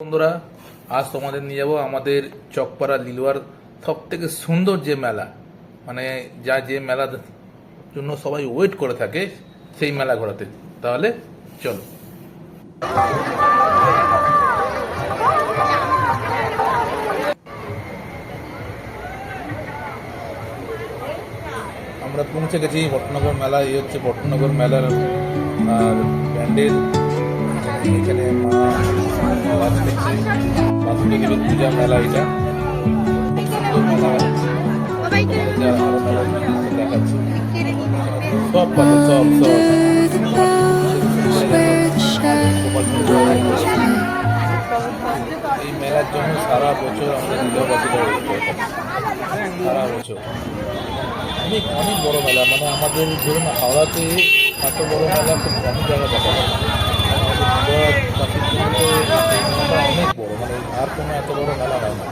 বন্ধুরা, আজ তোমাদের নিয়ে যাবো আমাদের চকপাড়া লিলুয়ার সব থেকে সুন্দর যে মেলা, মানে যে মেলার জন্য সবাই ওয়েট করে থাকে সেই মেলা ঘোরাতে। তাহলে চলো। আমরা পৌঁছে গেছি ভট্টনগর মেলা। এই হচ্ছে ভট্টনগর মেলার আর প্যান্ডেল। এখানে মা বাসুদেবী পূজা মেলা, এটা খুব সুন্দর মেলা। দেখাচ্ছি সব পাবে, সব এই মেলার জন্য সারা বছর আমরা দিল্লাবাসীরা ওয়েট করে থাকি। সারা বছর অনেক অনেক বড় মেলা, মানে আমাদের ধরুন হাওড়াতে এত বড় মেলা খুব কম জায়গায় দেখা যায়। আমাদের মেলাটা অনেক বড়, মানে আর কোনো এত বড় মেলা হয় না।